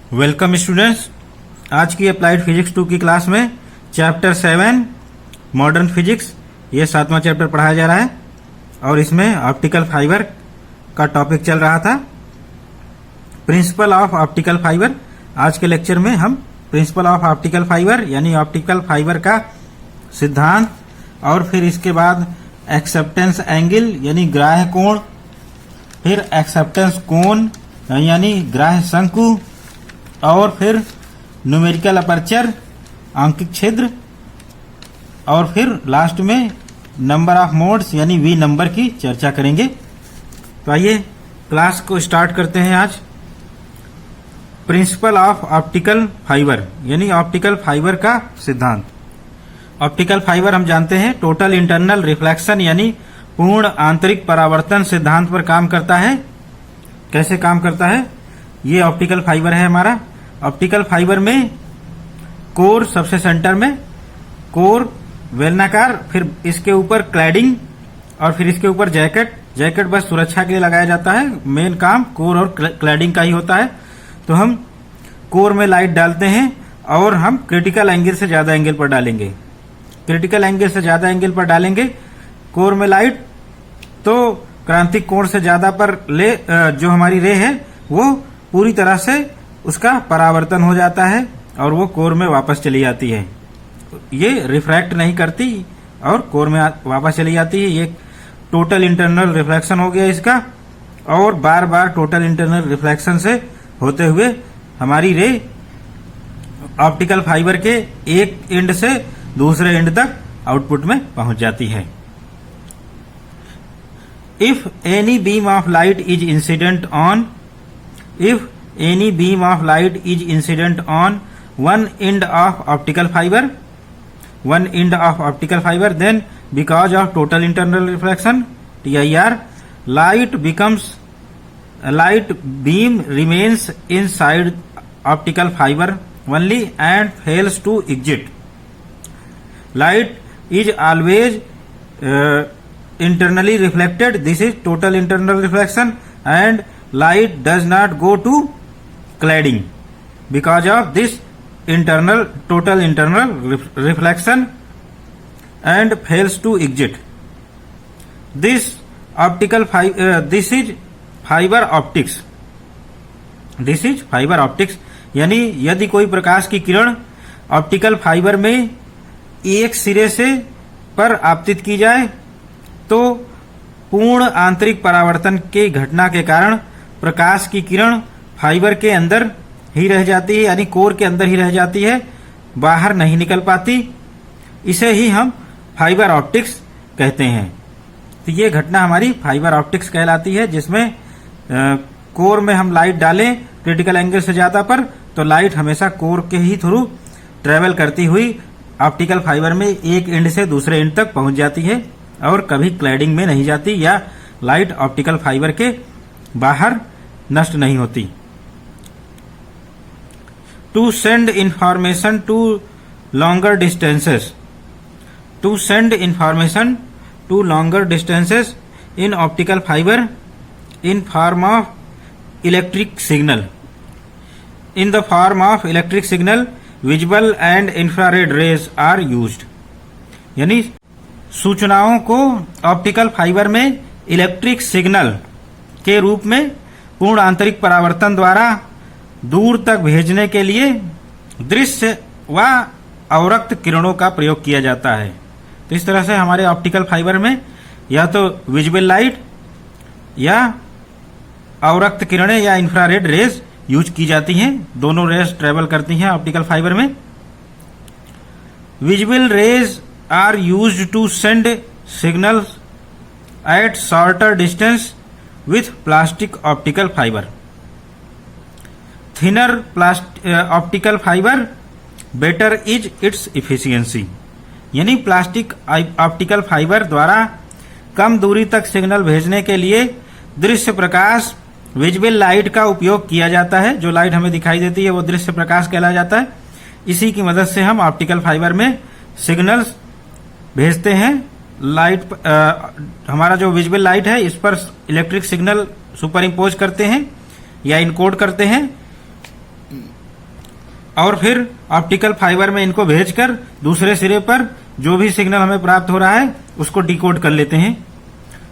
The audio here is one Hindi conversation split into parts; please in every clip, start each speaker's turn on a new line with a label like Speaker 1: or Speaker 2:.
Speaker 1: Welcome students. आज की अप्लाइड फिजिक्स 2 की क्लास में चैप्टर 7 मॉडर्न फिजिक्स ये 7वां चैप्टर पढ़ाया जा रहा है और इसमें ऑप्टिकल फाइबर का टॉपिक चल रहा था, प्रिंसिपल ऑफ ऑप्टिकल फाइबर। आज के लेक्चर में हम प्रिंसिपल ऑफ ऑप्टिकल फाइबर यानी ऑप्टिकल फाइबर का सिद्धांत और फिर इसके बाद एक्सेप्टेंस एंगल यानी ग्राह्य कोण, फिर एक्सेप्टेंस कोण यानी ग्राह्य शंकु, और फिर न्यूमेरिकल अपर्चर आंकिक छिद्र, और फिर लास्ट में नंबर ऑफ मोड्स यानी वी नंबर की चर्चा करेंगे। तो आइए क्लास को स्टार्ट करते हैं। आज प्रिंसिपल ऑफ ऑप्टिकल फाइबर यानी ऑप्टिकल फाइबर का सिद्धांत। ऑप्टिकल फाइबर हम जानते हैं टोटल इंटरनल रिफ्लेक्शन यानी पूर्ण आंतरिक परावर्तन सिद्धांत पर काम करता है। कैसे काम करता है? ये ऑप्टिकल फाइबर है हमारा। ऑप्टिकल फाइबर में कोर सबसे सेंटर में, कोर बेलनाकार, फिर इसके ऊपर क्लैडिंग और फिर इसके ऊपर जैकेट। जैकेट बस सुरक्षा के लिए लगाया जाता है, मेन काम कोर और क्लैडिंग का ही होता है। तो हम कोर में लाइट डालते हैं और हम क्रिटिकल एंगल से ज्यादा एंगल पर डालेंगे। क्रिटिकल एंगल से ज्यादा एंगल पर डालेंगे कोर में लाइट, तो क्रांतिक कोण से ज्यादा पर जो हमारी रे है वो पूरी तरह से उसका परावर्तन हो जाता है और वो कोर में वापस चली जाती है। ये रिफ्रैक्ट नहीं करती और कोर में वापस चली जाती है। ये टोटल इंटरनल रिफ्लेक्शन हो गया इसका, और बार बार टोटल इंटरनल रिफ्लेक्शन से होते हुए हमारी रे ऑप्टिकल फाइबर के एक एंड से दूसरे एंड तक आउटपुट में पहुंच जाती है। If any beam of light is incident on one end of optical fiber, then because of total internal reflection (TIR), light beam remains inside optical fiber only and fails to exit. Light is always internally reflected. This is total internal reflection, and light does not go to cladding because of this total internal reflection and fails to exit. This is fiber optics. This is fiber optics यानी यदि कोई प्रकाश की किरण ऑप्टिकल फाइबर में एक सिरे से पर आपतित की जाए तो पूर्ण आंतरिक परावर्तन के घटना के कारण प्रकाश की किरण फाइबर के अंदर ही रह जाती है, यानी कोर के अंदर ही रह जाती है, बाहर नहीं निकल पाती। इसे ही हम फाइबर ऑप्टिक्स कहते हैं। तो ये घटना हमारी फाइबर ऑप्टिक्स कहलाती है, जिसमें कोर में हम लाइट डालें क्रिटिकल एंगल से ज्यादा पर, तो लाइट हमेशा कोर के ही थ्रू ट्रेवल करती हुई ऑप्टिकल फाइबर में एक एंड से दूसरे एंड तक पहुंच जाती है और कभी क्लैडिंग में नहीं जाती या लाइट ऑप्टिकल फाइबर के बाहर नष्ट नहीं होती। To send information to longer distances in optical fibre in form of electric signal visible and infrared rays are used. यानी सूचनाओं को ऑप्टिकल फाइबर में इलेक्ट्रिक सिग्नल के रूप में पूर्ण आंतरिक परावर्तन द्वारा दूर तक भेजने के लिए दृश्य व अवरक्त किरणों का प्रयोग किया जाता है। तो इस तरह से हमारे ऑप्टिकल फाइबर में या तो विजिबल लाइट या अवरक्त किरणें या इंफ्रारेड रेज यूज की जाती हैं। दोनों रेज ट्रेवल करती हैं ऑप्टिकल फाइबर में। Visible raise are used to send signals at shorter distance with plastic optical fiber. Thinner optical fiber, better is its efficiency. यानी प्लास्टिक ऑप्टिकल फाइबर द्वारा कम दूरी तक सिग्नल भेजने के लिए दृश्य प्रकाश विजिबल लाइट का उपयोग किया जाता है। जो लाइट हमें दिखाई देती है वो दृश्य प्रकाश कहला जाता है। इसी की मदद से हम ऑप्टिकल फाइबर में सिग्नल्स भेजते हैं। लाइट हमारा जो विजिबल लाइट है इस पर इलेक्ट्रिक सिग्नल सुपर इम्पोज करते हैं या इनकोड करते हैं और फिर ऑप्टिकल फाइबर में इनको भेजकर दूसरे सिरे पर जो भी सिग्नल हमें प्राप्त हो रहा है उसको डिकोड कर लेते हैं।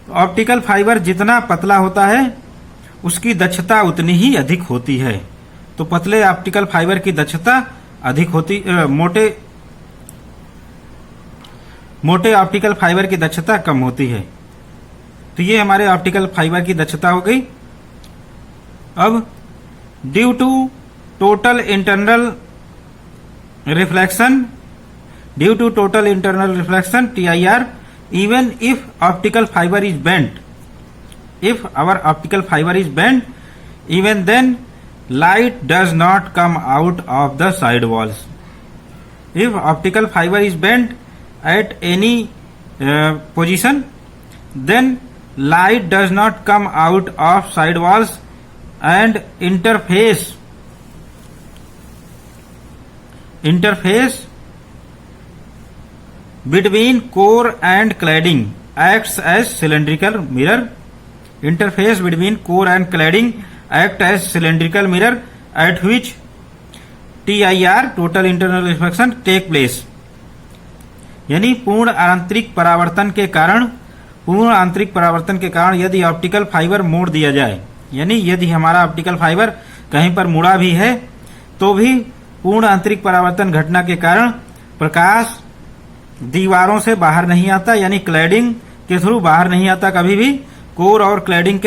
Speaker 1: तो ऑप्टिकल फाइबर जितना पतला होता है उसकी दक्षता उतनी ही अधिक होती है। तो पतले ऑप्टिकल फाइबर की दक्षता अधिक होती, मोटे ऑप्टिकल फाइबर की दक्षता कम होती है। तो ये हमारे ऑप्टिकल फाइबर की दक्षता हो गई। अब due to total internal reflection TIR, even if optical fiber is bent, if our optical fiber is bent, even then light does not come out of the side walls. If optical fiber is bent at any position, then light does not come out of side walls and interface between core and cladding acts as cylindrical mirror. Interface between core and cladding act as cylindrical mirror at which TIR, total internal reflection, take place. यानी पूर्ण आंतरिक परावर्तन के कारण यदि ऑप्टिकल फाइबर मोड़ दिया जाए, यानी यदि हमारा ऑप्टिकल फाइबर कहीं पर मुड़ा भी है तो भी पूर्ण आंतरिक परावर्तन घटना के कारण प्रकाश दीवारों से बाहर नहीं आता, यानी क्लैडिंग के थ्रू बाहर नहीं आता कभी भी। कोर और क्लैडिंग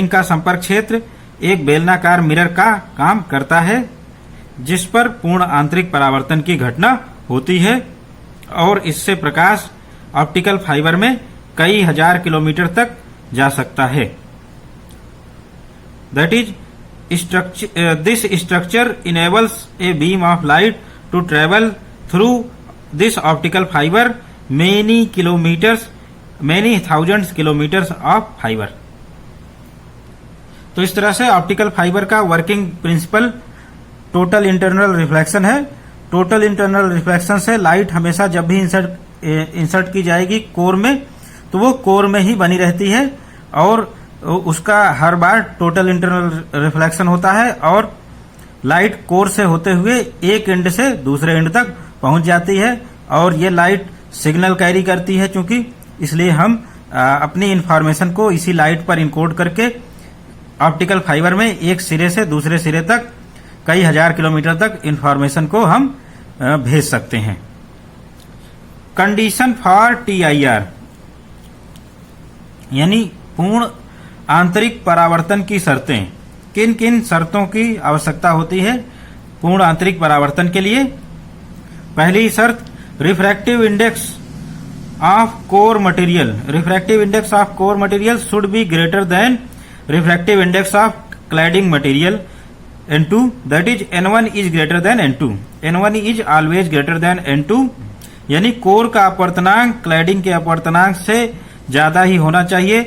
Speaker 1: का संपर्क क्षेत्र एक बेलनाकार मिरर का काम करता है जिस पर पूर्ण आंतरिक परावर्तन की घटना होती है और इससे प्रकाश ऑप्टिकल फाइबर में कई हजार किलोमीटर तक जा सकता है। That is this structure enables a beam of light to travel through this optical fiber many thousands kilometers of fiber. तो इस तरह से ऑप्टिकल फाइबर का working principle total internal reflection है। टोटल इंटरनल रिफ्लेक्शन से लाइट हमेशा जब भी इंसर्ट की जाएगी कोर में तो वो कोर में ही बनी रहती है और उसका हर बार टोटल इंटरनल रिफ्लेक्शन होता है और लाइट कोर से होते हुए एक एंड से दूसरे एंड तक पहुंच जाती है और ये लाइट सिग्नल कैरी करती है चूंकि, इसलिए हम अपनी इंफॉर्मेशन को इसी लाइट पर इनकोड करके ऑप्टिकल फाइबर में एक सिरे से दूसरे सिरे तक कई हजार किलोमीटर तक इंफॉर्मेशन को हम भेज सकते हैं। कंडीशन फॉर TIR, यानी पूर्ण आंतरिक परावर्तन की शर्तें। किन किन शर्तों की आवश्यकता होती है पूर्ण आंतरिक परावर्तन के लिए? पहली शर्त, refractive index of core material should be greater than refractive index of cladding material N2, that is N1 is greater than N2. N1 is always greater than N2, यानी कोर का अपवर्तनांक क्लैडिंग के अपवर्तनांक से ज्यादा ही होना चाहिए,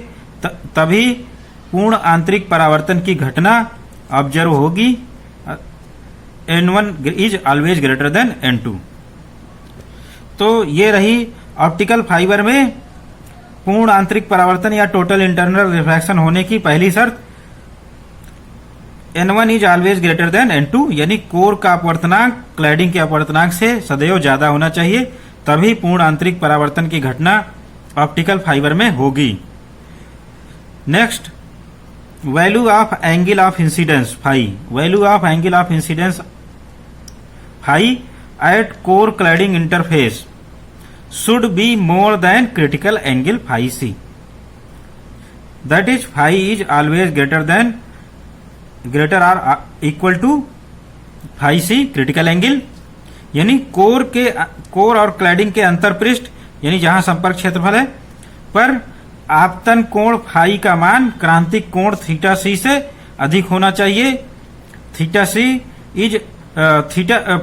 Speaker 1: तभी पूर्ण आंतरिक परावर्तन की घटना ऑब्जर्व होगी। N1 is always greater than N2। तो ये रही ऑप्टिकल फाइबर में पूर्ण आंतरिक परावर्तन या टोटल इंटरनल रिफ्रैक्शन होने की पहली शर्त। N1 is always greater than N2, यानी कोर का अपवर्तनांक क्लैडिंग के अपवर्तनांक से सदैव ज्यादा होना चाहिए, तभी पूर्ण आंतरिक परावर्तन की घटना ऑप्टिकल फाइबर में होगी। Next, value of angle of incidence phi. Value of angle of incidence phi at core cladding interface should be more than critical angle phi C. That is phi is always greater or equal to phi C critical angle, यानी कोर और क्लैडिंग के अंतरपृष्ठ यानी जहां संपर्क क्षेत्रफल है पर आपतन कोण फाई का मान क्रांतिक कोण थीटा सी से अधिक होना चाहिए।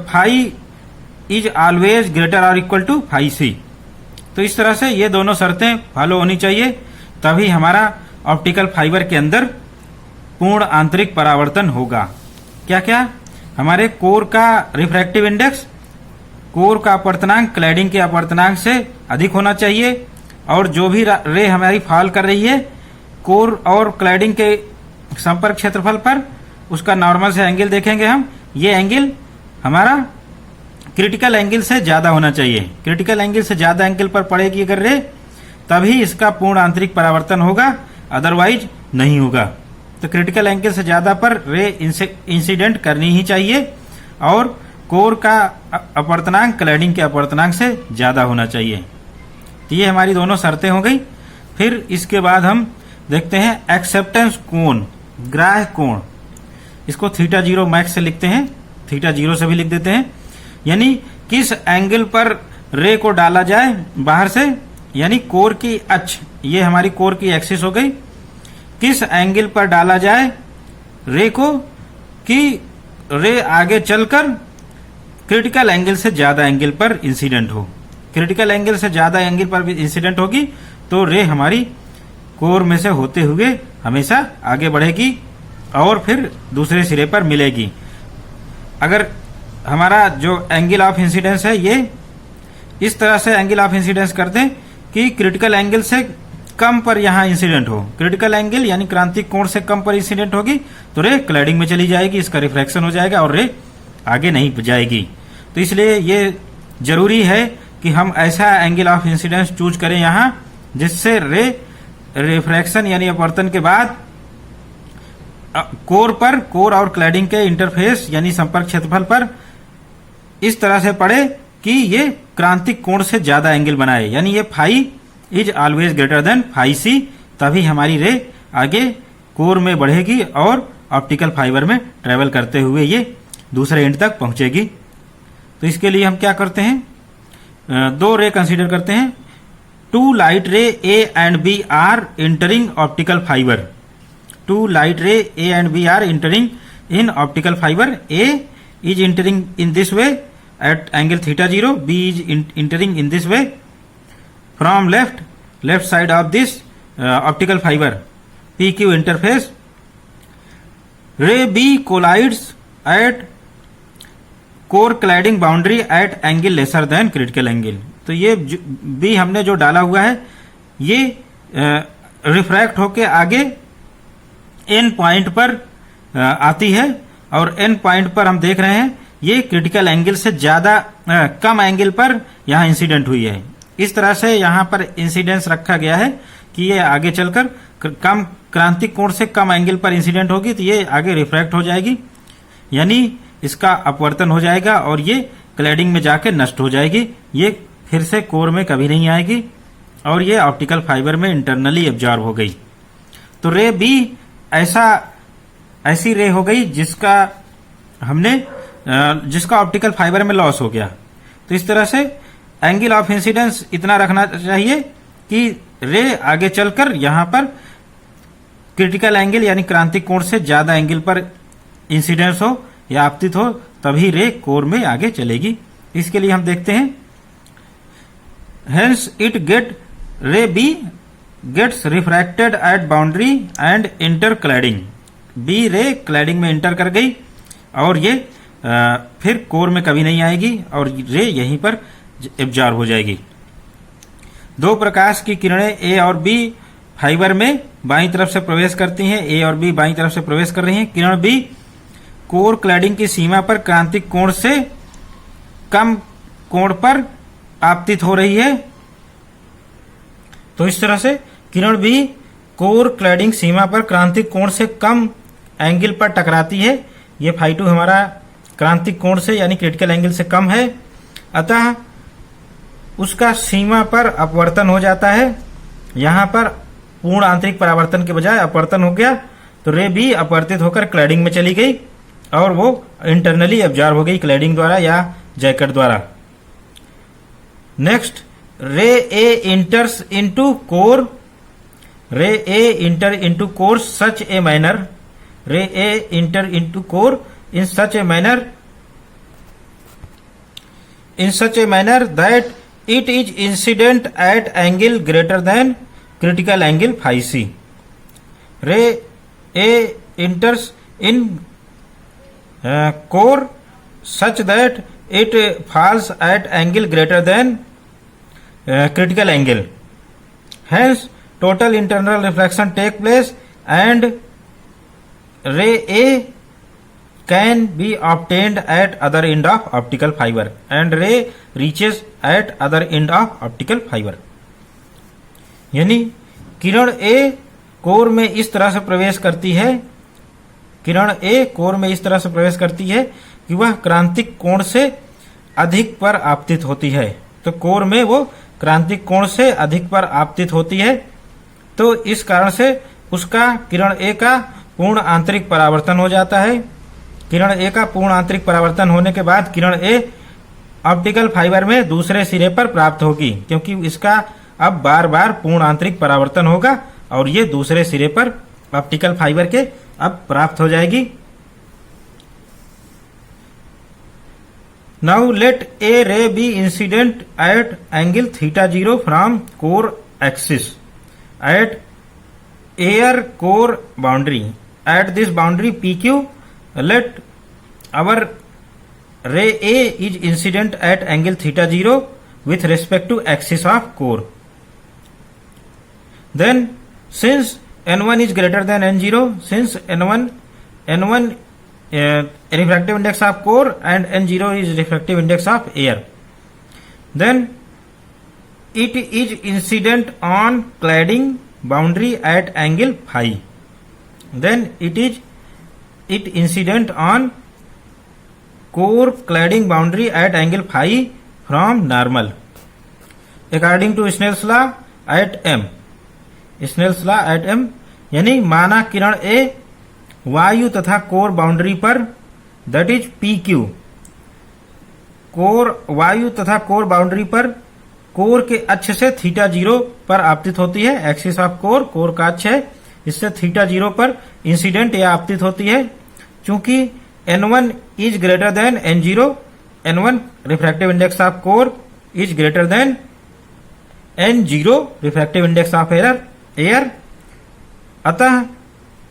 Speaker 1: फाई इज ऑलवेज ग्रेटर और इक्वल टू फाई सी। तो इस तरह से ये दोनों शर्तें फॉलो होनी चाहिए, तभी हमारा ऑप्टिकल फाइबर के अंदर पूर्ण आंतरिक परावर्तन होगा। क्या क्या? हमारे कोर का रिफ्रैक्टिव इंडेक्स, कोर का अपवर्तनांक क्लैडिंग के अपवर्तनांक से अधिक होना चाहिए, और जो भी रे हमारी फॉल कर रही है कोर और क्लैडिंग के संपर्क क्षेत्रफल पर उसका नॉर्मल से एंगल देखेंगे हम, ये एंगल हमारा क्रिटिकल एंगल से ज्यादा होना चाहिए। क्रिटिकल एंगल से ज्यादा एंगल पर पड़ेगी अगर रे, तभी इसका पूर्ण आंतरिक परावर्तन होगा, अदरवाइज नहीं होगा। तो क्रिटिकल एंगल से ज्यादा पर रे इंसिडेंट करनी ही चाहिए और कोर का अपवर्तनांक क्लैडिंग के अपवर्तनांक से ज्यादा होना चाहिए। तो ये हमारी दोनों शर्तें हो गई। फिर इसके बाद हम देखते हैं एक्सेप्टेंस कोण, ग्राह्य कोण। इसको थीटा 0 मैक्स से लिखते हैं, थीटा 0 से भी लिख देते हैं। यानी किस एंगल पर रे को डाला जाए बाहर से, यानी कोर की अक्ष, ये हमारी कोर की एक्सिस हो गई, किस एंगल पर डाला जाए रे को कि रे आगे चलकर क्रिटिकल एंगल से ज्यादा एंगल पर इंसिडेंट हो। क्रिटिकल एंगल से ज्यादा एंगल पर इंसिडेंट होगी तो रे हमारी कोर में से होते हुए हमेशा आगे बढ़ेगी और फिर दूसरे सिरे पर मिलेगी। अगर हमारा जो एंगल ऑफ इंसिडेंस है ये इस तरह से एंगल ऑफ इंसिडेंस कर दें कि क्रिटिकल एंगल से कम पर यहां इंसिडेंट हो, क्रिटिकल एंगल यानी क्रांतिक कोण से कम पर इंसिडेंट होगी तो रे क्लैडिंग में चली जाएगी, इसका रिफ्रैक्शन हो जाएगा और रे आगे नहीं जाएगी। तो इसलिए ये जरूरी है कि हम ऐसा एंगल ऑफ इंसिडेंस चूज करें यहां जिससे रे रिफ्रैक्शन यानी अपवर्तन के बाद कोर और क्लैडिंग के इंटरफेस यानी संपर्क क्षेत्रफल पर इस तरह से पड़े कि ये क्रांतिक कोण से ज्यादा एंगल बनाए, यानी ये phi is always greater than phi C, तभी हमारी रे आगे कोर में बढ़ेगी और ऑप्टिकल फाइबर में ट्रेवल करते हुए ये दूसरे एंड तक पहुंचेगी। तो इसके लिए हम क्या करते हैं, दो रे कंसीडर करते हैं। Two light ray A and B are entering optical fibre. Two light ray A and B are entering in optical fibre. A is entering in this way at angle theta 0, B is entering in this way from left side of this optical fiber PQ interface. Ray B collides at core cladding boundary at angle lesser than critical angle. तो ये B हमने जो डाला हुआ है ये रिफ्रैक्ट होके आगे N पॉइंट पर आती है और एन पॉइंट पर हम देख रहे हैं ये क्रिटिकल एंगल से ज्यादा कम एंगल पर यहां इंसिडेंट हुई है। इस तरह से यहां पर इंसिडेंस रखा गया है कि ये आगे चलकर कम क्रांतिक कोण से कम एंगल पर इंसिडेंट होगी तो ये आगे रिफ्रैक्ट हो जाएगी, यानी इसका अपवर्तन हो जाएगा और ये क्लैडिंग में जाकर नष्ट हो जाएगी। ये फिर से कोर में कभी नहीं आएगी और ये ऑप्टिकल फाइबर में इंटरनली एब्जॉर्ब हो गई। तो रे बी ऐसी रे हो गई जिसका ऑप्टिकल फाइबर में लॉस हो गया। तो इस तरह से एंगल ऑफ इंसिडेंस इतना रखना चाहिए कि रे आगे चलकर यहां पर क्रिटिकल एंगल यानी क्रांतिक कोण से ज्यादा एंगल पर इंसिडेंस हो या आपतित हो, तभी रे कोर में आगे चलेगी। इसके लिए हम देखते हैं, hence it ray B gets refracted at boundary and enter cladding. B ray cladding में इंटर कर गई और ये फिर कोर में कभी नहीं आएगी और रे यहीं पर एब्जॉर्ब हो जाएगी। दो प्रकाश की किरणें ए और बी फाइबर में बाईं तरफ से प्रवेश करती हैं। ए और बी बाईं तरफ से प्रवेश कर रही हैं। किरण बी कोर क्लैडिंग की सीमा पर क्रांतिक कोण से कम कोण पर आपतित हो रही है। तो इस तरह से किरण बी कोर क्लैडिंग सीमा पर क्रांतिक कोण से कम एंगल पर टकराती है। ये फाई 2 हमारा क्रांतिक कोण से यानी क्रिटिकल एंगल से कम है, अतः उसका सीमा पर अपवर्तन हो जाता है। यहां पर पूर्ण आंतरिक परावर्तन के बजाय अपवर्तन हो गया तो रे बी अपवर्तित होकर क्लैडिंग में चली गई और वो इंटरनली एब्जॉर्ब हो गई क्लैडिंग द्वारा या जैकेट द्वारा। नेक्स्ट, रे ए इंटर्स into core. Ray A enter into core such a manner. Ray A enter into core in such a manner that it is incident at angle greater than critical angle phi c. Ray A enters in core such that it falls at angle greater than critical angle. Hence, total internal reflection take place and ray A can be obtained at other end of optical fibre and ray reaches at other end of optical fibre. यानी किरण ए कोर में इस तरह से प्रवेश करती है, किरण ए कोर में इस तरह से प्रवेश करती है कि वह क्रांतिक कोण से अधिक पर आपतित होती है। तो कोर में वो क्रांतिक कोण से अधिक पर आपतित होती है, तो इस कारण से उसका किरण ए का पूर्ण आंतरिक परावर्तन हो जाता है। किरण ए का पूर्ण आंतरिक परावर्तन होने के बाद किरण ए ऑप्टिकल फाइबर में दूसरे सिरे पर प्राप्त होगी, क्योंकि इसका अब बार बार पूर्ण आंतरिक परावर्तन होगा और ये दूसरे सिरे पर ऑप्टिकल फाइबर के अब प्राप्त हो जाएगी। Now let a ray be incident at angle theta 0 from core axis at air core boundary at this boundary PQ let our ray A is incident at angle theta 0 with respect to axis of core. Then since n1 is greater than n0, since n1 refractive index of core and n0 is refractive index of air, then it is incident on cladding boundary at angle phi. Then it incident on core cladding boundary at angle phi from normal according to Snell's law at m. Snell's law at m यानी माना किरण ए वायु तथा कोर बाउंड्री पर दैट इज PQ, कोर वायु तथा कोर बाउंड्री पर कोर के अक्ष से थीटा 0 पर आपतित होती है। एक्सिस ऑफ कोर, कोर का अक्ष है, इससे थीटा 0 पर इंसिडेंट या आपतित होती है। चूंकि n1 is greater then n0, n1 refractive index of core is greater then n0 refractive index of air, अतः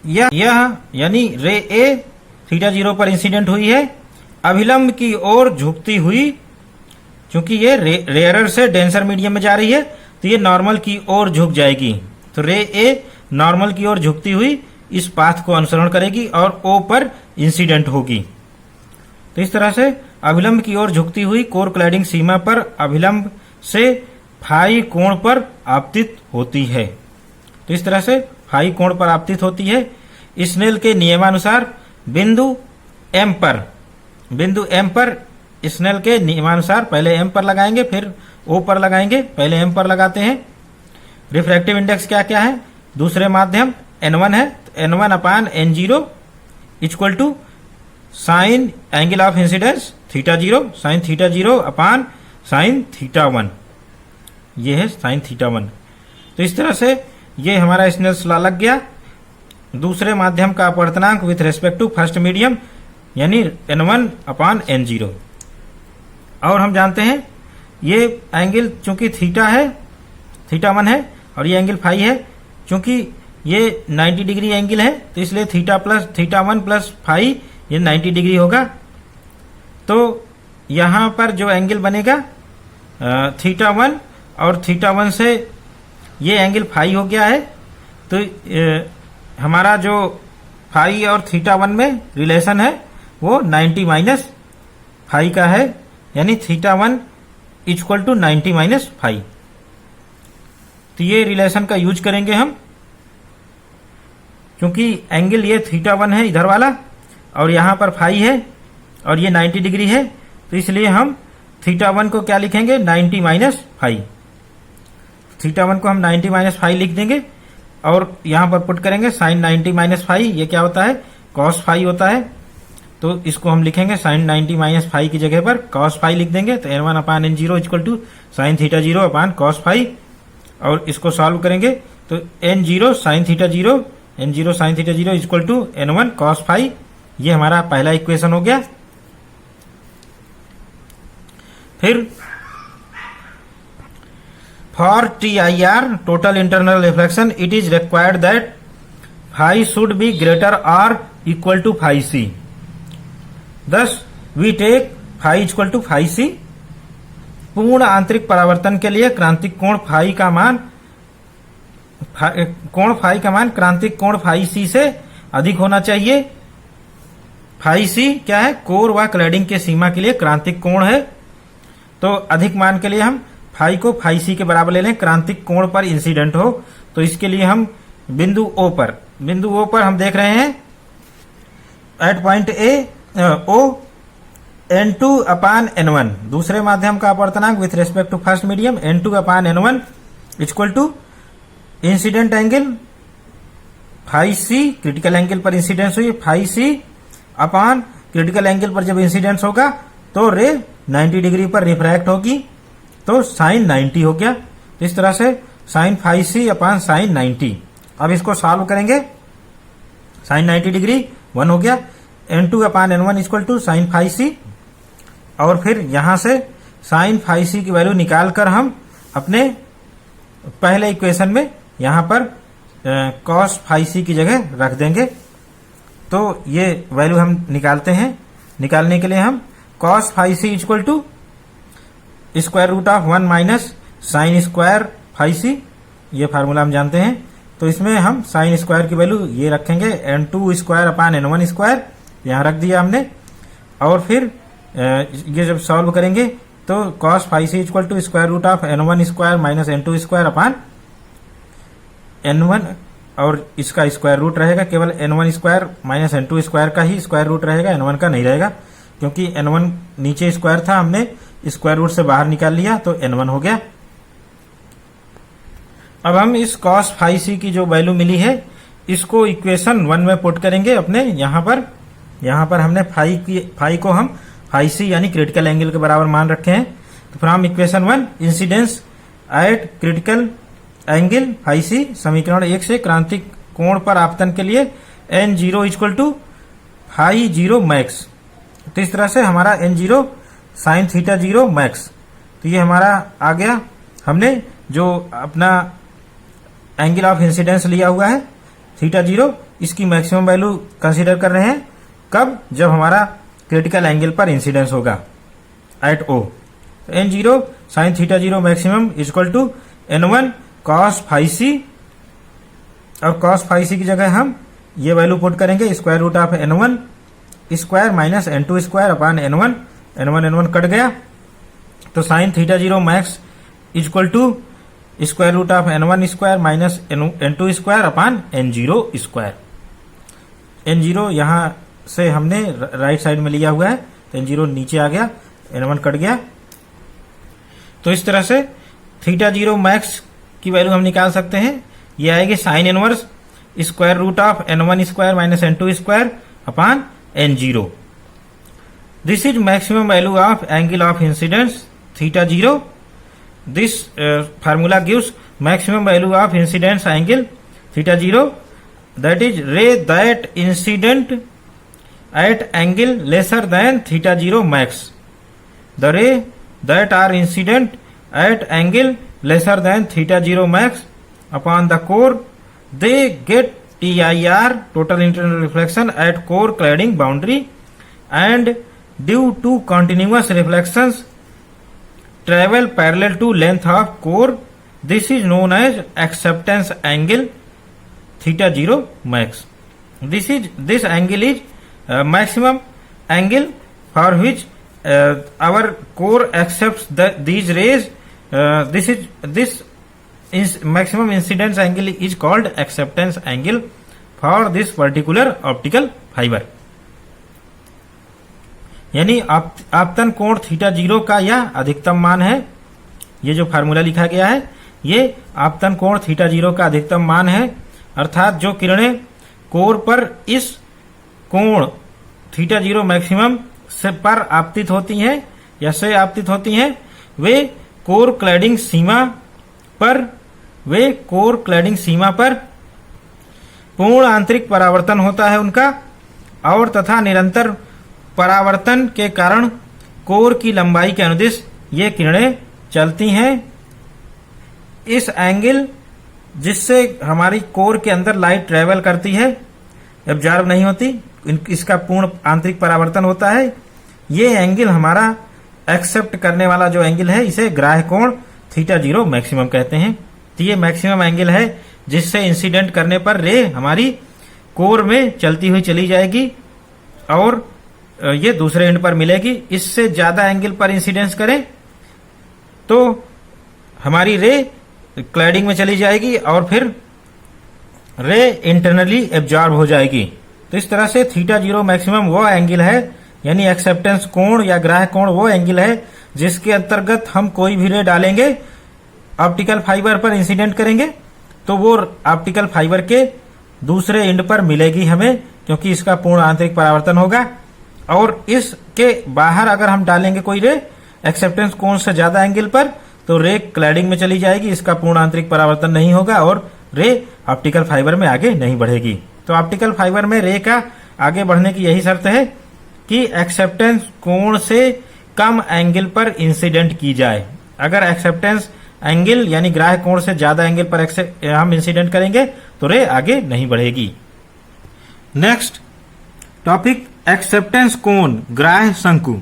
Speaker 1: यह यानी रे ए थीटा 0 पर इंसिडेंट हुई है अभिलंब की ओर झुकती हुई। चूंकि ये रेयरर से डेंसर मीडियम में जा रही है तो ये नॉर्मल की ओर झुक जाएगी। तो रे ए नॉर्मल की ओर झुकती हुई इस पाथ को अनुसरण करेगी और O पर इंसिडेंट होगी। तो इस तरह से अभिलंब की ओर झुकती हुई कोर क्लैडिंग सीमा पर अभिलंब से फाई कोण पर आपतित होती है। तो इस तरह से फाई कोण पर आपतित होती है। स्नेल के नियमानुसार बिंदु M पर स्नेल के नियमानुसार पहले M पर लगाएंगे, फिर O पर लगाएंगे। पहले M पर लगाते हैं। रिफ्रैक्टिव इंडेक्स क्या क्या है? दूसरे माध्यम n1 है, n1 upon n0 equal to sine angle of incidence theta 0, sine theta 0 upon sine theta 1, ये है साइन थीटा 1। तो इस तरह से ये हमारा स्नेल्स लॉ लग गया। दूसरे माध्यम का अपवर्तनांक with respect to first medium यानी n1 अपान n0। और हम जानते हैं ये एंगल चूंकि थीटा है, थीटा 1 है और ये एंगल फाई है, चूंकि ये 90 डिग्री एंगल है तो इसलिए थीटा 1 प्लस फाई ये 90 डिग्री होगा। तो यहां पर जो एंगल बनेगा थीटा 1 और थीटा 1 से ये एंगल फाई हो गया है। तो हमारा जो फाई और थीटा 1 में रिलेशन है वो 90 माइनस फाई का है, यानी theta 1 equal to 90 minus phi. तो ये रिलेशन का यूज करेंगे हम, क्योंकि एंगल ये थीटा 1 है इधर वाला और यहां पर फाई है और ये 90 डिग्री है, तो इसलिए हम थीटा 1 को क्या लिखेंगे 90 माइनस फाई। थीटा 1 को हम 90 माइनस फाई लिख देंगे और यहां पर पुट करेंगे साइन 90 माइनस फाई, ये क्या होता है कॉस फाई होता है। तो इसको हम लिखेंगे साइन 90 माइनस फाई की जगह पर कॉस फाई लिख देंगे। तो n1 upon n0 equal to sine theta 0 upon cos phi, और इसको सॉल्व करेंगे तो n0 sine theta 0 n0 sine theta 0 equal to n1 cos phi, ये हमारा पहला इक्वेशन हो गया। फिर for TIR total internal reflection it is required that phi should be greater और equal to phi C। Thus we take phi equal to phi C। पूर्ण आंतरिक परावर्तन के लिए क्रांतिक कोण फाई का मान क्रांतिक कोण फाई C से अधिक होना चाहिए। फाई सी क्या है, कोर व क्लैडिंग के सीमा के लिए क्रांतिक कोण है। तो अधिक मान के लिए हम फाई को फाई सी के बराबर ले लें, क्रांतिक कोण पर इंसिडेंट हो। तो इसके लिए हम बिंदु ओ पर हम देख रहे हैं eight point A O N2 upon N1, दूसरे माध्यम का अपवर्तनांक with respect to first medium N2 upon N1 equal to incident angle phi C, critical angle पर इंसिडेंस हुई phi C upon critical angle पर जब इंसिडेंस होगा तो रे 90 डिग्री पर रिफ्रैक्ट होगी, तो साइन 90 हो गया। तो इस तरह से साइन फाई सी अपान साइन 90। अब इसको सॉल्व करेंगे, साइन 90 डिग्री 1 हो गया, N2 upon N1 equal to sine phi C, और फिर यहां से साइन फाई सी की वैल्यू निकालकर हम अपने पहले इक्वेशन में यहां पर कॉस फाई सी की जगह रख देंगे। तो ये वैल्यू हम निकालते हैं। निकालने के लिए हम cos phi C equal to square root of 1 minus sine square phi C, ये फार्मूला हम जानते हैं। तो इसमें हम साइन स्क्वायर की वैल्यू ये रखेंगे N2 square upon N1 square, यहां रख दिया हमने। और फिर ये जब सॉल्व करेंगे तो cos phi C equal to square root of N1 square minus N2 square upon N1, और इसका स्क्वायर रूट रहेगा, केवल N1 square minus N2 square का ही स्क्वायर रूट रहेगा, N1 का नहीं रहेगा, क्योंकि N1 नीचे स्क्वायर था, हमने स्क्वायर रूट से बाहर निकाल लिया तो N1 हो गया। अब हम इस कॉस फाई सी की जो वैल्यू मिली है इसको इक्वेशन 1 में पुट करेंगे अपने। यहां पर हमने फाई को हम फाई सी यानी क्रिटिकल एंगल के बराबर मान रखे हैं। तो from equation 1 incidence at critical angle phi C, समीकरण 1 से क्रांतिक कोण पर आपतन के लिए N0 equal to phi 0 max. तो इस तरह से हमारा N0 साइन थीटा 0 मैक्स, तो ये हमारा आ गया। हमने जो अपना एंगल ऑफ इंसिडेंस लिया हुआ है थीटा 0, इसकी मैक्सिमम वैल्यू कंसीडर कर रहे हैं कब, जब हमारा क्रिटिकल एंगल पर इंसिडेंस होगा एट ओ। तो N0 sine theta 0 maximum equal to N1 cos phi C, और कॉस फाई सी की जगह हम ये वैल्यू पुट करेंगे square root of N1 square minus N2 square upon N1, N1 cut गया, तो sine theta 0 max equal to square root of N1 square minus N2 square upon N0 square. N0 यहां से हमने राइट साइड में लिया हुआ है, तो N0 नीचे आ गया, N1 कट गया। तो इस तरह से थीटा 0 मैक्स की वैल्यू हम निकाल सकते हैं। ये आएगी sine inverse square root of N1 square minus N2 square upon N0। This is maximum value of angle of incidence theta 0। This formula gives maximum value of incidence angle theta 0, that is ray that incident at angle lesser than theta 0 max. The ray that are incident at angle lesser than theta 0 max upon the core, they get TIR, total internal reflection, at core cladding boundary, and due to continuous reflections travel parallel to length of core, this is known as acceptance angle theta 0 max. This angle is maximum angle for which our core accepts these rays. This maximum incidence angle is called acceptance angle for this particular optical fiber. यानी आपतन कोण थीटा 0 का यह अधिकतम मान है। ये जो फार्मूला लिखा गया है ये आपतन कोण थीटा 0 का अधिकतम मान है, अर्थात जो किरणें कोर पर इस कोण थीटा 0 मैक्सिमम से पर आपतित होती हैं या से आपतित होती हैं, वे कोर क्लैडिंग सीमा पर पूर्ण आंतरिक परावर्तन होता है उनका, और तथा निरंतर परावर्तन के कारण कोर की लंबाई के अनुदिश ये किरणें चलती हैं। इस एंगल जिससे हमारी कोर के अंदर लाइट ट्रेवल करती है, एब्जॉर्ब नहीं होती, इसका पूर्ण आंतरिक परावर्तन होता है। ये एंगल हमारा एक्सेप्ट करने वाला जो एंगल है इसे ग्राह्य कोण थीटा 0 मैक्सिमम कहते हैं। तो ये मैक्सिमम एंगल है जिससे इंसिडेंट करने पर रे हमारी कोर में चलती हुई चली जाएगी और ये दूसरे एंड पर मिलेगी। इससे ज्यादा एंगल पर इंसिडेंस करें तो हमारी रे क्लैडिंग में चली जाएगी और फिर रे इंटरनली एब्जॉर्ब हो जाएगी। तो इस तरह से थीटा जीरो मैक्सिमम वो एंगल है, यानी एक्सेप्टेंस कोण या ग्राह्य कोण वो एंगल है जिसके अंतर्गत हम कोई भी रे डालेंगे, ऑप्टिकल फाइबर पर इंसिडेंट करेंगे तो वो ऑप्टिकल फाइबर के दूसरे एंड पर मिलेगी हमें, क्योंकि इसका पूर्ण आंतरिक परावर्तन होगा। और इसके बाहर अगर हम डालेंगे कोई रे एक्सेप्टेंस कोण से ज्यादा एंगल पर तो रे क्लैडिंग में चली जाएगी, इसका पूर्ण आंतरिक परावर्तन नहीं होगा और रे ऑप्टिकल फाइबर में आगे नहीं बढ़ेगी। तो ऑप्टिकल फाइबर में रे का आगे बढ़ने की यही शर्त है कि एक्सेप्टेंस कोण से कम एंगल पर इंसिडेंट की जाए। अगर एक्सेप्टेंस एंगल यानी ग्राह्य कोण से ज्यादा एंगल पर हम इंसिडेंट करेंगे तो रे आगे नहीं बढ़ेगी। नेक्स्ट टॉपिक एक्सेप्टेंस कोण ग्राह्य शंकु।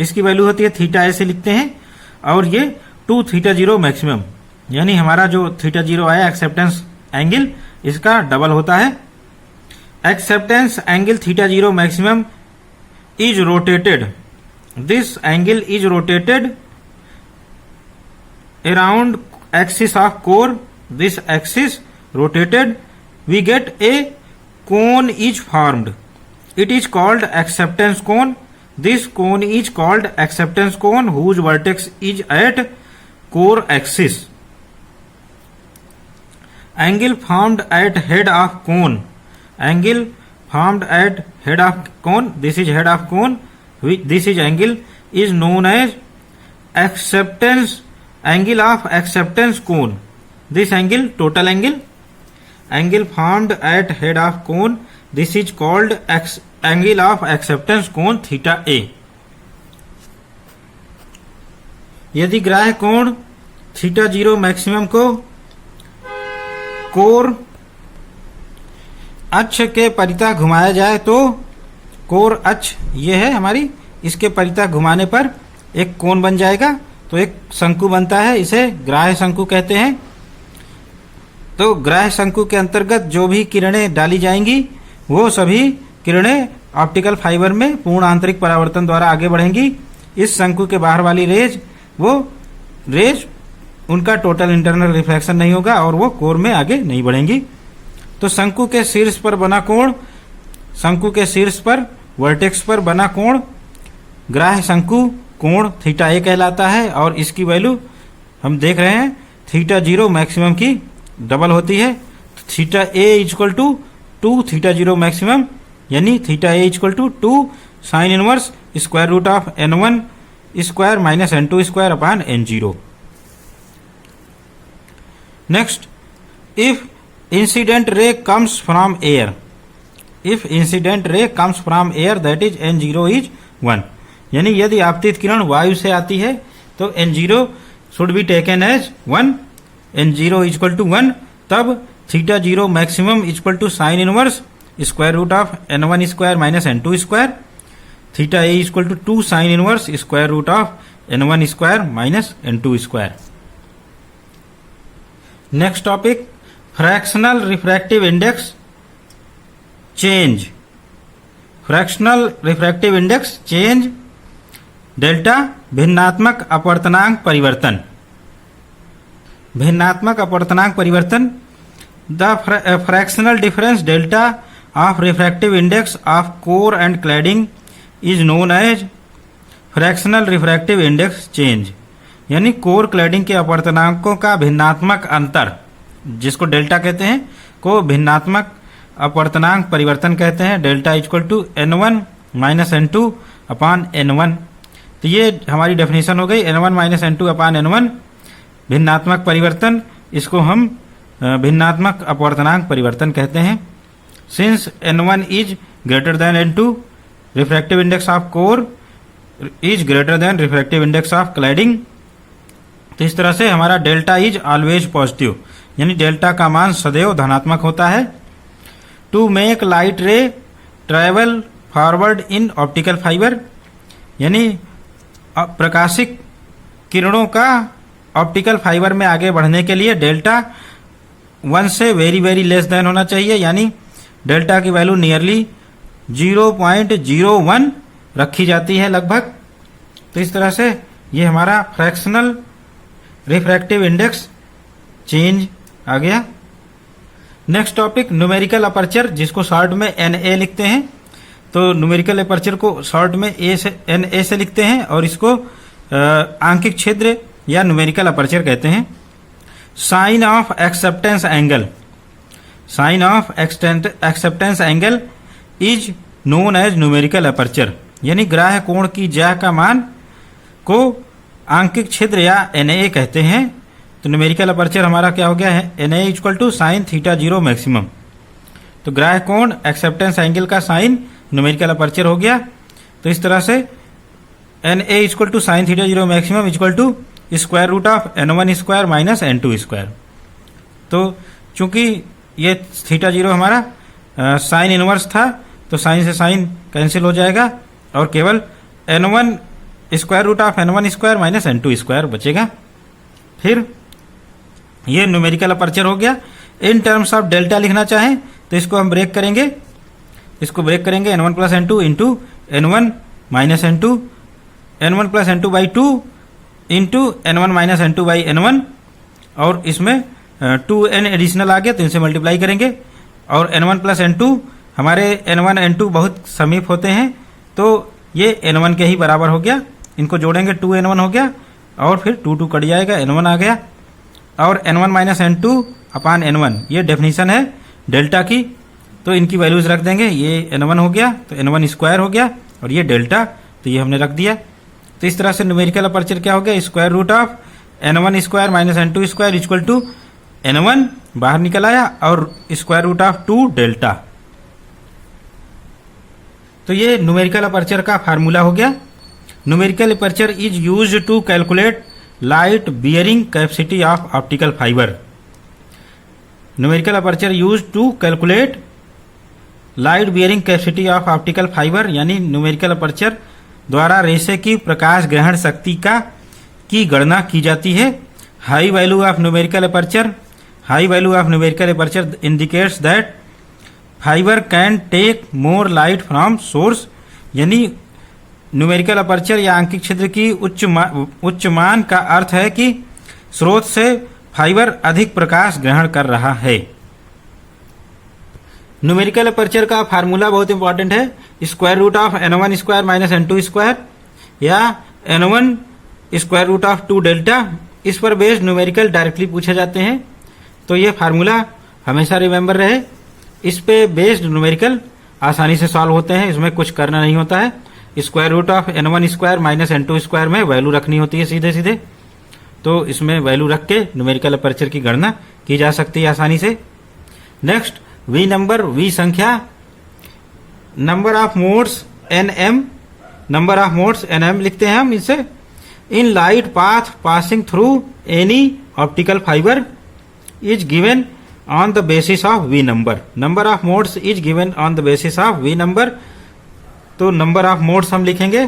Speaker 1: इसकी वैल्यू होती है थीटा ऐसे लिखते हैं और ये 2 थीटा जीरो मैक्सिमम, यानी हमारा जो थीटा जीरो आया एक्सेप्टेंस एंगल इसका डबल होता है। Acceptance angle theta zero maximum is rotated. This angle is rotated around axis of core. This axis rotated, we get a cone is formed. It is called acceptance cone. This cone is called acceptance cone whose vertex is at core axis. Angle formed at head of cone. Angle formed at head of cone, this is head of cone, this is angle is known as acceptance angle of acceptance cone. This angle total angle formed at head of cone, this is called angle of acceptance cone theta a. यदि ग्राह्य कोण थीटा जीरो मैक्सिमम को कोर अक्ष के परितः घुमाया जाए तो कोर अक्ष ये है हमारी, इसके परितः घुमाने पर एक कोण बन जाएगा, तो एक शंकु बनता है, इसे ग्राह्य शंकु कहते हैं। तो ग्राह्य शंकु के अंतर्गत जो भी किरणें डाली जाएंगी वो सभी किरणें ऑप्टिकल फाइबर में पूर्ण आंतरिक परावर्तन द्वारा आगे बढ़ेंगी। इस शंकु के बाहर वाली रेज उनका टोटल इंटरनल रिफ्लेक्शन नहीं होगा और वो कोर में आगे नहीं बढ़ेंगी। तो शंकु के शीर्ष पर बना कोण, शंकु के शीर्ष पर वर्टेक्स पर बना कोण ग्राह्य शंकु कोण थीटा ए कहलाता है और इसकी वैल्यू हम देख रहे हैं थीटा जीरो मैक्सिमम की डबल होती है। Theta A equal to 2 theta zero maximum, यानी theta A equal to 2 sine inverse square root of n1 square minus n2 square upon n0। Next, if incident ray comes from air, if incident ray comes from air that is n0 is 1, यानी यदि आपतित किरण वायु से आती है तो n0 should be taken as 1, n0 equal to 1, तब theta zero maximum equal to sine inverse square root of n1 square minus n2 square, theta A equal to 2 sine inverse square root of n1 square minus n2 square. Next topic fractional refractive index change. Fractional refractive index change delta भिन्नात्मक अपवर्तनांक परिवर्तन। भिन्नात्मक अपवर्तनांक परिवर्तन the fractional difference delta of refractive index of core and cladding is known as fractional refractive index change, यानी कोर क्लैडिंग के अपवर्तनांकों का भिन्नात्मक अंतर जिसको डेल्टा कहते हैं को भिन्नात्मक अपवर्तनांक परिवर्तन कहते हैं। Delta equal to n1 minus n2 upon n1। तो ये हमारी डेफिनेशन हो गई, n1 minus n2 upon n1 भिन्नात्मक परिवर्तन, इसको हम भिन्नात्मक अपवर्तनांक परिवर्तन कहते हैं। Since n1 is greater than n2, refractive index of core is greater than refractive index of cladding. तो इस तरह से हमारा डेल्टा इज ऑलवेज पॉजिटिव, यानी डेल्टा का मान सदैव धनात्मक होता है। To make light ray travel forward in optical fibre, यानी प्रकाशिक किरणों का ऑप्टिकल फाइबर में आगे बढ़ने के लिए डेल्टा 1 से वेरी वेरी लेस देन होना चाहिए, यानी डेल्टा की वैल्यू नियरली 0.01 रखी जाती है लगभग। तो इस तरह से ये हमारा फ्रैक्शनल रिफ्रैक्टिव इंडेक्स चेंज आ गया। नेक्स्ट टॉपिक न्यूमेरिकल अपर्चर, जिसको शॉर्ट में NA लिखते हैं। तो न्यूमेरिकल अपर्चर को शॉर्ट में NA से लिखते हैं और इसको आंकिक छिद्र या न्यूमेरिकल अपर्चर कहते हैं। Sine of acceptance angle, sine of acceptance angle is known as numerical aperture, यानी ग्राह्य कोण की ज्या का मान को आंकिक छिद्र या NA कहते हैं। तो न्यूमेरिकल अपर्चर हमारा क्या हो गया है, NA equal to sine theta 0 maximum. तो ग्राह्य कोण एक्सेप्टेंस एंगल का साइन न्यूमेरिकल अपर्चर हो गया। तो इस तरह से NA equal to sine theta 0 maximum equal to square root of N1 square minus N2 square. तो चूंकि ये थीटा 0 हमारा साइन इनवर्स था, तो साइन से साइन कैंसिल हो जाएगा और केवल N1 square root of N1 square minus N2 square बचेगा। फिर ये न्यूमेरिकल अपर्चर हो गया। इन टर्म्स ऑफ डेल्टा लिखना चाहें तो इसको हम ब्रेक करेंगे, इसको ब्रेक करेंगे N1 plus N2 into N1 minus N2, N1 plus N2 by 2 into N1 minus N2 by N1, और इसमें 2N एडिशनल आ गया तो इनसे मल्टीप्लाई करेंगे। और N1 प्लस N2 हमारे N1 N2 बहुत समीप होते हैं, तो ये N1 के ही बराबर हो गया। इनको जोड़ेंगे 2N1 हो गया और फिर 2 कट जाएगा, N1 आ गया। और N1 minus N2 upon N1 ये डेफिनेशन है डेल्टा की, तो इनकी वैल्यूज रख देंगे। ये N1 हो गया तो N1 स्क्वायर हो गया और ये डेल्टा, तो ये हमने रख दिया। तो इस तरह से न्यूमेरिकल अपर्चर क्या हो गया, square root of N1 square minus N2 square equal to N1 बाहर निकल आया और स्क्वायर रूट ऑफ 2 डेल्टा। तो ये न्यूमेरिकल अपर्चर का फार्मूला हो गया। Numerical aperture is used to calculate light bearing capacity of optical fibre. Numerical aperture used to calculate light bearing capacity of optical fibre, यानी न्यूमेरिकल अपर्चर द्वारा रेशे की प्रकाश ग्रहण शक्ति की गणना की जाती है। High value of numerical aperture, high value of numerical aperture indicates that fibre can take more light from source, यानी न्यूमेरिकल अपर्चर या आंकिक छिद्र की उच्च मान का अर्थ है कि स्रोत से फाइबर अधिक प्रकाश ग्रहण कर रहा है। न्यूमेरिकल अपर्चर का फार्मूला बहुत इंपॉर्टेंट है, square root of N1 square minus N2 square या N1 square root of 2 delta. इस पर बेस्ड न्यूमेरिकल डायरेक्टली पूछे जाते हैं, तो ये फार्मूला हमेशा रिमेंबर रहे। इस पे बेस्ड न्यूमेरिकल आसानी से सॉल्व होते हैं, इसमें कुछ करना नहीं होता है। Square root of N1 square minus N2 square में वैल्यू रखनी होती है सीधे सीधे, तो इसमें वैल्यू रख के न्यूमेरिकल अपर्चर की गणना की जा सकती है आसानी से। नेक्स्ट वी नंबर, वी संख्या, number of modes NM, number of modes NM लिखते हैं हम इसे। In light path passing through any optical fibre is given on the basis of V number. Number of modes is given on the basis of V number. तो नंबर ऑफ मोड्स हम लिखेंगे,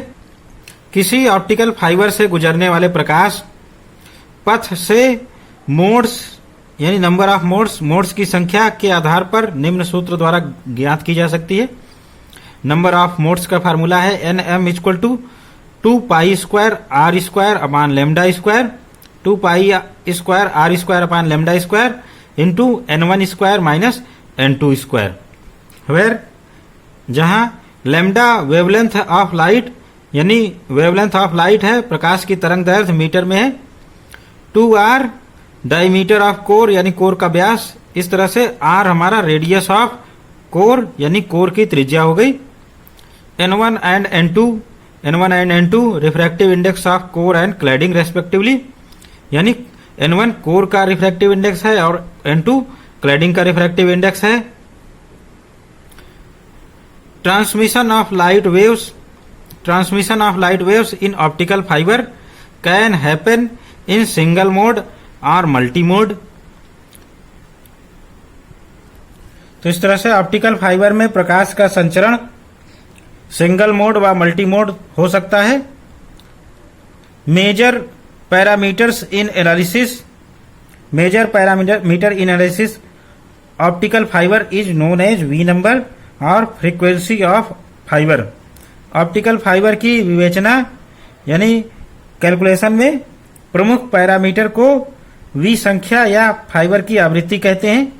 Speaker 1: किसी ऑप्टिकल फाइबर से गुजरने वाले प्रकाश पथ से मोड्स यानी नंबर ऑफ मोड्स, मोड्स की संख्या के आधार पर निम्न सूत्र द्वारा ज्ञात की जा सकती है। नंबर ऑफ मोड्स का फार्मूला है NM equal to 2 pi square R square upon lambda square, 2 pi square R square upon lambda square into N1 square minus N2 square, where जहां लेमडा वेवलेंथ ऑफ लाइट यानी वेवलेंथ ऑफ लाइट है, प्रकाश की तरंग दैर्ध्य मीटर में है, 2R डायमीटर ऑफ कोर यानी कोर का व्यास। इस तरह से R हमारा रेडियस ऑफ कोर यानी कोर की त्रिज्या हो गई। N1 and N2 refractive index of core and cladding respectively, यानी N1 कोर का रिफ्रैक्टिव इंडेक्स है और N2 क्लैडिंग का रिफ्रैक्टिव इंडेक्स है। Transmission of light waves in optical fibre can happen in single mode और मल्टी मोड। तो इस तरह से ऑप्टिकल फाइबर में प्रकाश का संचरण सिंगल मोड व मल्टी मोड हो सकता है। Major parameters in analysis optical fibre is known as V number. और frequency of fibre. Optical fibre की विवेचना यानी कैलकुलेशन में प्रमुख पैरामीटर को V संख्या या फाइबर की आवृत्ति कहते हैं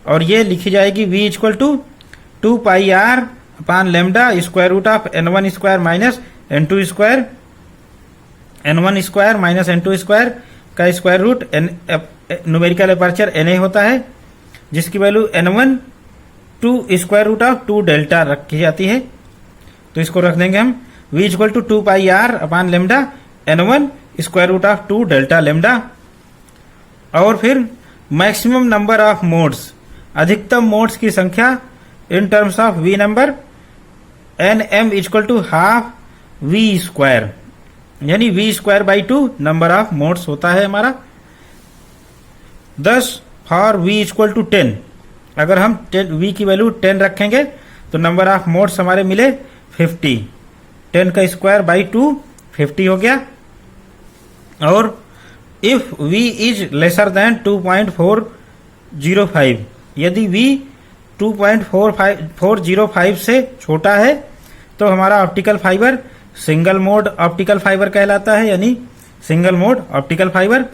Speaker 1: और ये लिखी जाएगी V equal to 2 pi r upon lambda square root of n1 square minus n2 square, n1 square minus n2 square का square root numerical aperture Na होता है, जिसकी वैल्यू n1 2 square root of 2 delta रखी जाती है। तो इसको रख देंगे हम V equal to 2 pi r upon lambda n1 square root of 2 delta lambda. और फिर मैक्सिमम नंबर ऑफ मोड्स, अधिकतम मोड्स की संख्या in terms of V number nm equal to half V square, यानी V square by 2 number of modes होता है हमारा। 10 फॉर V इक्वल टू 10, अगर हम V की वैल्यू 10 रखेंगे तो नंबर ऑफ मोड्स हमारे मिले 50, 10 का स्क्वायर बाई 2 50 हो गया। और if V is lesser than 2.405, यदि V 2.405 से छोटा है तो हमारा optical fibre single mode optical fibre कहलाता है, यानी सिंगल मोड ऑप्टिकल फाइबर।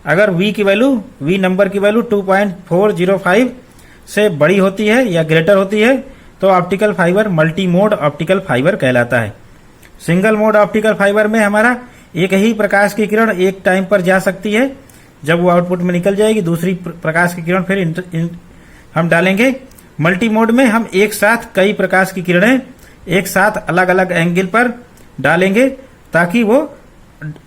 Speaker 1: अगर V की वैल्यू V नंबर की वैल्यू 2.405 से बड़ी होती है या ग्रेटर होती है तो optical fibre multi mode optical fibre कहलाता है। सिंगल मोड ऑप्टिकल फाइबर में हमारा एक ही प्रकाश की किरण एक टाइम पर जा सकती है, जब वो आउटपुट में निकल जाएगी दूसरी प्रकाश की किरण फिर हम डालेंगे। मल्टी मोड में हम एक साथ कई प्रकाश की किरणें एक साथ अलग अलग एंगल पर डालेंगे ताकि वो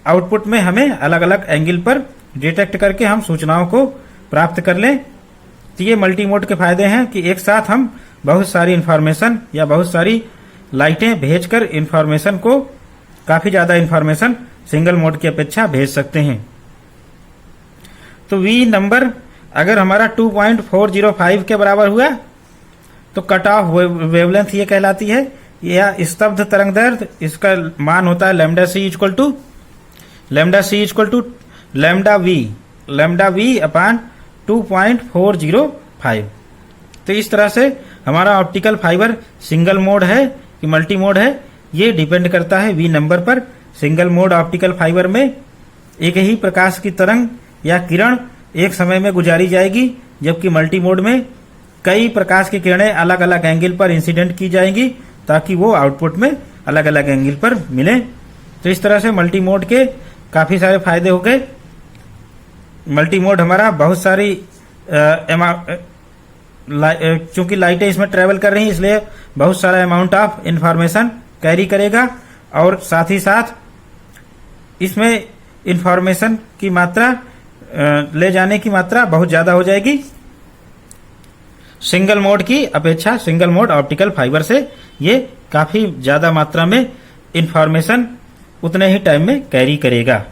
Speaker 1: आउटपुट में हमें अलग अलग एंगल पर डिटेक्ट करके हम सूचनाओं को प्राप्त कर लें। तो ये मल्टी मोड के फायदे हैं कि एक साथ हम बहुत सारी इंफॉर्मेशन या बहुत सारी लाइटें भेजकर इंफॉर्मेशन को, काफी ज्यादा इंफॉर्मेशन सिंगल मोड की अपेक्षा भेज सकते हैं। तो V नंबर अगर हमारा 2.405 के बराबर हुआ तो कट ऑफ वेवलेंथ ये कहलाती है, या स्तब्ध तरंग दैर्ध्य, इसका मान होता है lambda C equal to lambda V upon 2.405। तो इस तरह से हमारा ऑप्टिकल फाइबर सिंगल मोड है कि मल्टी मोड है, ये डिपेंड करता है V नंबर पर। सिंगल मोड ऑप्टिकल फाइबर में एक ही प्रकाश की तरंग या किरण एक समय में गुजारी जाएगी, जबकि मल्टी मोड में कई प्रकाश की किरणें अलग अलग एंगल पर इंसिडेंट की जाएंगी ताकि वो आउटपुट में अलग अलग एंगल पर मिले। तो इस तरह से मल्टी मोड के काफी सारे फायदे हो गए। मल्टी मोड हमारा बहुत सारी चूंकि लाइटें इसमें ट्रेवल कर रही हैं इसलिए बहुत सारा अमाउंट ऑफ इंफॉर्मेशन कैरी करेगा और साथ ही साथ इसमें इंफॉर्मेशन की मात्रा ले जाने की मात्रा बहुत ज्यादा हो जाएगी सिंगल मोड की अपेक्षा। सिंगल मोड ऑप्टिकल फाइबर से ये काफी ज्यादा मात्रा में इंफॉर्मेशन उतने ही टाइम में कैरी करेगा।